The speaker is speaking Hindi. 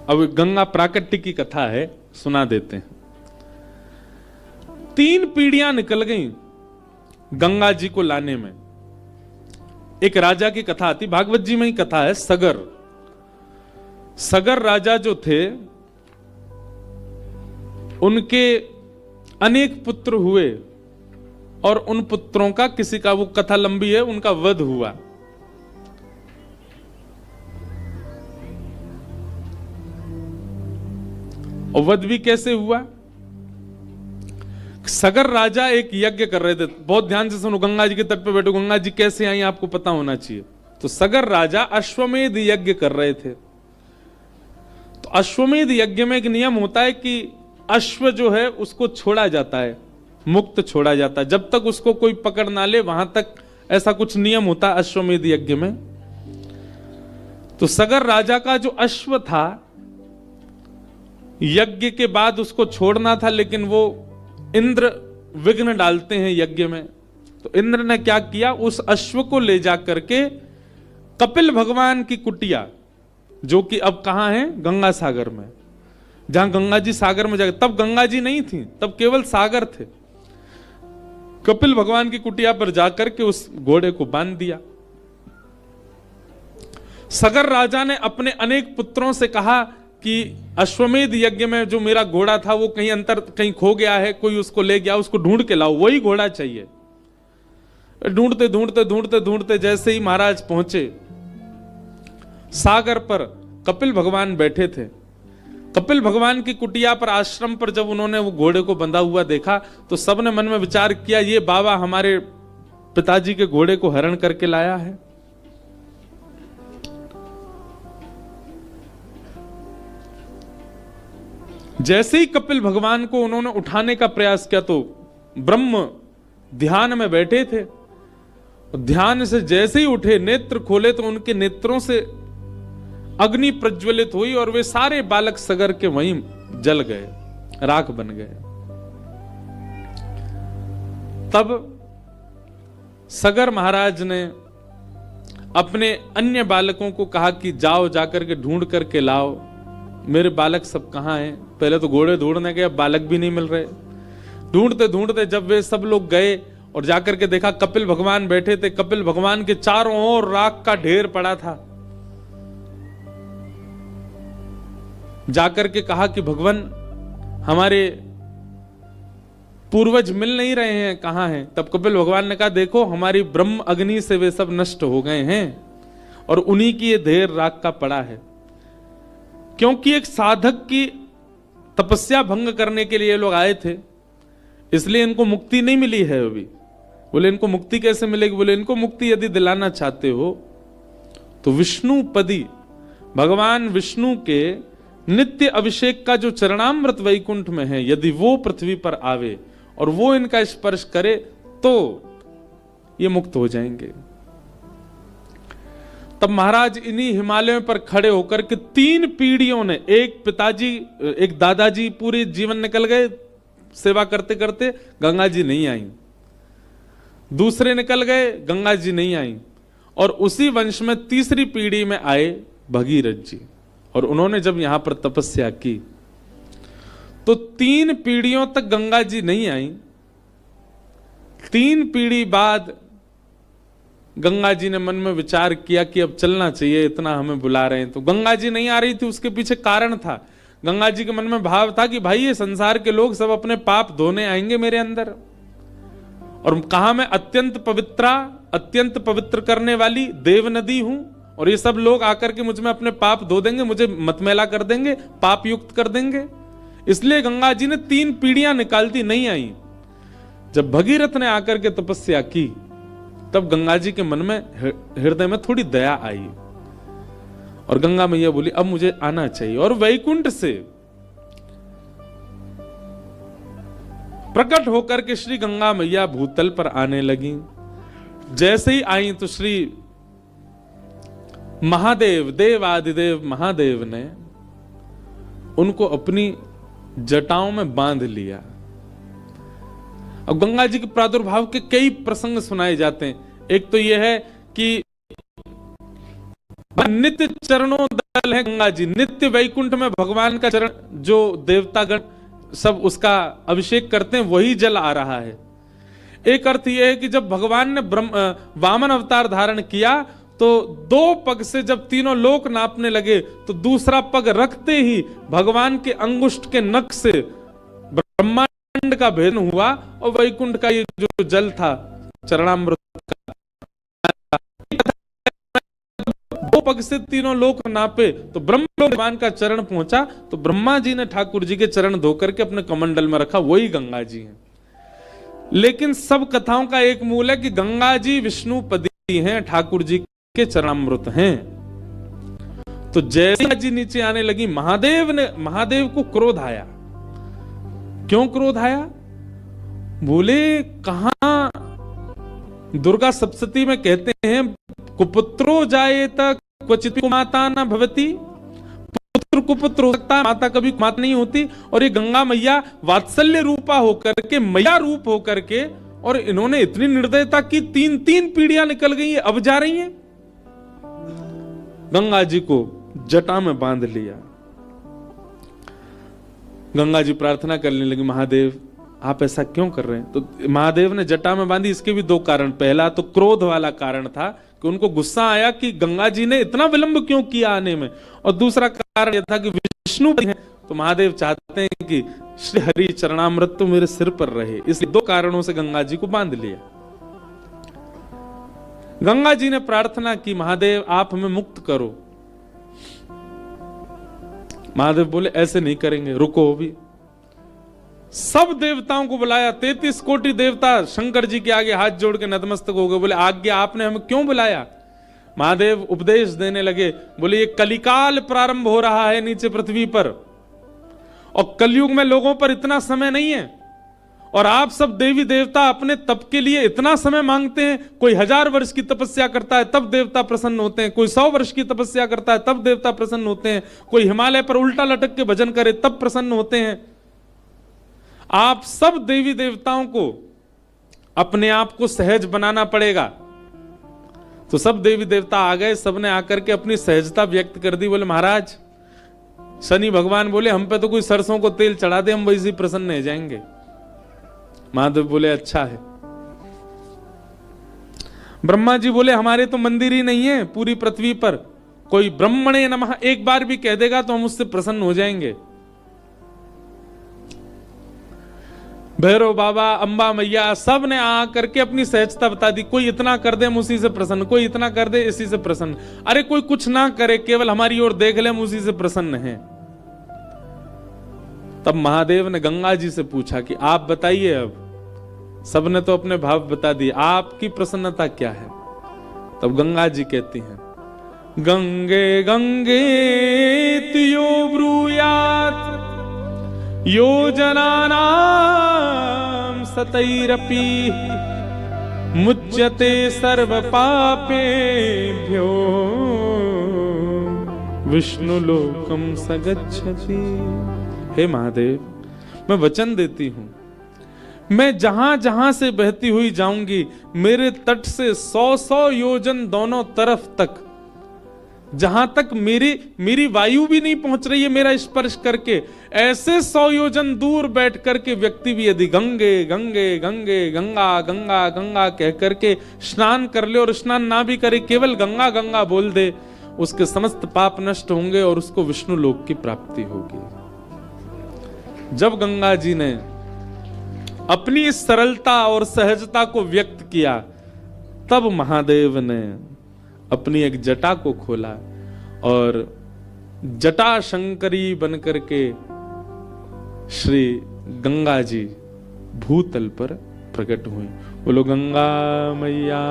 अब गंगा प्राकट्य की कथा है, सुना देते हैं। 3 पीढ़ियां निकल गईं गंगा जी को लाने में। एक राजा की कथा आती, भागवत जी में ही कथा है। सगर राजा जो थे, उनके अनेक पुत्र हुए और उन पुत्रों का किसी का, वो कथा लंबी है, उनका वध हुआ। और वध भी कैसे हुआ? सगर राजा एक यज्ञ कर रहे थे। बहुत ध्यान से सुनो, गंगा जी के तट पे बैठो। गंगा जी कैसे आई आपको पता होना चाहिए। तो सगर राजा अश्वमेध यज्ञ कर रहे थे। तो अश्वमेध यज्ञ में एक नियम होता है कि अश्व जो है उसको छोड़ा जाता है, मुक्त छोड़ा जाता है, जब तक उसको कोई पकड़ ना ले वहां तक, ऐसा कुछ नियम होता है अश्वमेध यज्ञ में। तो सगर राजा का जो अश्व था, यज्ञ के बाद उसको छोड़ना था, लेकिन वो इंद्र विघ्न डालते हैं यज्ञ में। तो इंद्र ने क्या किया, उस अश्व को ले जा करके कपिल भगवान की कुटिया, जो कि अब कहां है, गंगा सागर में, जहां गंगा जी सागर में जाकर, तब गंगा जी नहीं थी, तब केवल सागर थे। कपिल भगवान की कुटिया पर जाकर के उस घोड़े को बांध दिया। सगर राजा ने अपने अनेक पुत्रों से कहा कि अश्वमेध यज्ञ में जो मेरा घोड़ा था वो कहीं खो गया है, कोई उसको ले गया, उसको ढूंढ के लाओ, वही घोड़ा चाहिए। ढूंढते ढूंढते ढूंढते ढूंढते जैसे ही महाराज पहुंचे सागर पर, कपिल भगवान बैठे थे। कपिल भगवान की कुटिया पर, आश्रम पर जब उन्होंने वो घोड़े को बंधा हुआ देखा तो सबने मन में विचार किया, ये बाबा हमारे पिताजी के घोड़े को हरण करके लाया है। जैसे ही कपिल भगवान को उन्होंने उठाने का प्रयास किया तो ब्रह्म ध्यान में बैठे थे, ध्यान से जैसे ही उठे, नेत्र खोले तो उनके नेत्रों से अग्नि प्रज्वलित हुई और वे सारे बालक सगर के वहीं जल गए, राख बन गए। तब सगर महाराज ने अपने अन्य बालकों को कहा कि जाओ, जाकर के ढूंढ करके लाओ, मेरे बालक सब कहां हैं। पहले तो घोड़े ढूंढने गए, बालक भी नहीं मिल रहे। ढूंढते ढूंढते जब वे सब लोग गए और जाकर के देखा कपिल भगवान बैठे थे, कपिल भगवान के चारों ओर राख का ढेर पड़ा था। जाकर के कहा कि भगवान, हमारे पूर्वज मिल नहीं रहे हैं, कहां हैं? तब कपिल भगवान ने कहा, देखो हमारी ब्रह्म अग्नि से वे सब नष्ट हो गए हैं और उन्हीं की ये ढेर राख का पड़ा है। क्योंकि एक साधक की तपस्या भंग करने के लिए लोग आए थे, इसलिए इनको मुक्ति नहीं मिली है अभी। बोले इनको मुक्ति कैसे मिलेगी? बोले इनको मुक्ति यदि दिलाना चाहते हो तो विष्णुपदी, भगवान विष्णु के नित्य अभिषेक का जो चरणामृत वैकुंठ में है, यदि वो पृथ्वी पर आवे और वो इनका स्पर्श करे तो ये मुक्त हो जाएंगे। तब महाराज इन्हीं हिमालयों पर खड़े होकर के 3 पीढ़ियों ने, एक पिताजी, एक दादाजी पूरे जीवन निकल गए सेवा करते करते, गंगा जी नहीं आई। दूसरे निकल गए, गंगा जी नहीं आई। और उसी वंश में तीसरी पीढ़ी में आए भगीरथ जी, और उन्होंने जब यहां पर तपस्या की तो 3 पीढ़ियों तक गंगा जी नहीं आई। 3 पीढ़ी बाद गंगा जी ने मन में विचार किया कि अब चलना चाहिए, इतना हमें बुला रहे हैं। तो गंगा जी नहीं आ रही थी, उसके पीछे कारण था। गंगा जी के मन में भाव था कि भाई ये संसार के लोग सब अपने पाप धोने आएंगे मेरे अंदर, और कहा मैं अत्यंत पवित्र करने वाली देव नदी हूं, और ये सब लोग आकर के मुझ में अपने पाप धो देंगे, मुझे मतमैला कर देंगे, पाप युक्त कर देंगे। इसलिए गंगा जी ने 3 पीढ़ियां निकालती नहीं आई। जब भगीरथ ने आकर के तपस्या की तब गंगा जी के मन में, हृदय में थोड़ी दया आई और गंगा मैया बोली अब मुझे आना चाहिए। और वैकुंठ से प्रकट होकर के श्री गंगा मैया भूतल पर आने लगी। जैसे ही आई तो श्री महादेव, देवादिदेव महादेव ने उनको अपनी जटाओं में बांध लिया। अब गंगा जी के प्रादुर्भाव के कई प्रसंग सुनाए जाते हैं। एक तो यह है कि नित्य चरणोदल है गंगा जी, नित्य वैकुंठ में भगवान का चरण जो देवतागण सब उसका अभिषेक करते हैं वही जल आ रहा है। एक अर्थ यह है कि जब भगवान ने वामन अवतार धारण किया तो 2 पग से जब तीनों लोक नापने लगे तो दूसरा पग रखते ही भगवान के अंगुष्ठ के नख से ब्रह्मांड का भेदन हुआ और वैकुंठ का ये जो जल था चरणामृत का 2 पग से तीनों लोक नापे तो ब्रह्मलोक भगवान का चरण पहुंचा तो ब्रह्मा जी ने ठाकुर जी के चरण धोकर के अपने कमंडल में रखा, वही गंगा जी हैं। लेकिन सब कथाओं का एक मूल है कि गंगा जी विष्णुपदी हैं, ठाकुर जी के चरणामृत हैं। तो जैसे जी नीचे आने लगी महादेव को क्रोध आया। क्यों क्रोध आया? बोले कहां दुर्गा सप्तशती में कहते हैं कुपुत्रो जायेत क्वचित माता न भवति, पुत्र कुपुत्र हो सकता है, माता कभी माता नहीं होती। और ये गंगा मैया वात्सल्य रूपा होकर के, मैया रूप होकर के, और इन्होंने इतनी निर्दयता की 3 पीढ़ियां निकल गई है, अब जा रही हैं। गंगा जी को जटा में बांध लिया। गंगा जी प्रार्थना करने लगी, महादेव आप ऐसा क्यों कर रहे हैं? तो महादेव ने जटा में बांधी। इसके भी 2 कारण, पहला तो क्रोध वाला कारण था कि उनको गुस्सा आया कि गंगा जी ने इतना विलंब क्यों किया आने में, और दूसरा कारण यह था कि विष्णु है तो महादेव चाहते हैं कि श्री हरि चरणामृत तो मेरे सिर पर रहे, इसलिए 2 कारणों से गंगा जी को बांध लिया। गंगा जी ने प्रार्थना की, महादेव आप हमें मुक्त करो। महादेव बोले ऐसे नहीं करेंगे, रुको। भी सब देवताओं को बुलाया, 33 कोटि देवता शंकर जी के आगे हाथ जोड़ के नतमस्तक हो गए। बोले आज्ञा आपने हमें क्यों बुलाया? महादेव उपदेश देने लगे, बोले ये कलिकाल प्रारंभ हो रहा है नीचे पृथ्वी पर, और कलयुग में लोगों पर इतना समय नहीं है, और आप सब देवी देवता अपने तप के लिए इतना समय मांगते हैं। कोई 1000 वर्ष की तपस्या करता है तब देवता प्रसन्न होते हैं, कोई 100 वर्ष की तपस्या करता है तब देवता प्रसन्न होते हैं, कोई हिमालय पर उल्टा लटक के भजन करे तब प्रसन्न होते हैं। आप सब देवी देवताओं को अपने आप को सहज बनाना पड़ेगा। तो सब देवी देवता आ गए, सबने आकर के अपनी सहजता व्यक्त कर दी। बोले महाराज, शनि भगवान बोले हम पे तो कोई सरसों को तेल चढ़ा दे, हम वैसे प्रसन्न हो जाएंगे। महादेव बोले अच्छा है। ब्रह्मा जी बोले हमारे तो मंदिर ही नहीं है पूरी पृथ्वी पर, कोई ब्रह्मणे नमः एक बार भी कह देगा तो हम उससे प्रसन्न हो जाएंगे। भैरव बाबा, अंबा मैया, सब ने आकर के अपनी सहजता बता दी। कोई इतना कर दे हम उसी से प्रसन्न, कोई इतना कर दे इसी से प्रसन्न, अरे कोई कुछ ना करे केवल हमारी ओर देख ले हम उसी से प्रसन्न हैं। तब महादेव ने गंगा जी से पूछा कि आप बताइए, अब सबने तो अपने भाव बता दिए, आपकी प्रसन्नता क्या है? तब गंगा जी कहती हैं, गंगे गंगे तियो ब्रूयात योजनानां सतैरपि मुच्यते सर्व पापेभ्यो विष्णुलोकम सगच्छति। हे महादेव, मैं वचन देती हूं, मैं जहां जहां से बहती हुई जाऊंगी, मेरे तट से 100-100 योजन दोनों तरफ तक, जहां तक मेरी वायु भी नहीं पहुंच रही है मेरा स्पर्श करके, ऐसे 100 योजन दूर बैठ करके व्यक्ति भी यदि गंगे गंगे गंगे गंगा गंगा गंगा कह करके स्नान कर ले, और स्नान ना भी करे केवल गंगा गंगा बोल दे, उसके समस्त पाप नष्ट होंगे और उसको विष्णु लोक की प्राप्ति होगी। जब गंगा जी ने अपनी इस सरलता और सहजता को व्यक्त किया, तब महादेव ने अपनी एक जटा को खोला और जटा शंकरी बनकर के श्री गंगा जी भूतल पर प्रकट हुई। बोलो गंगा मैया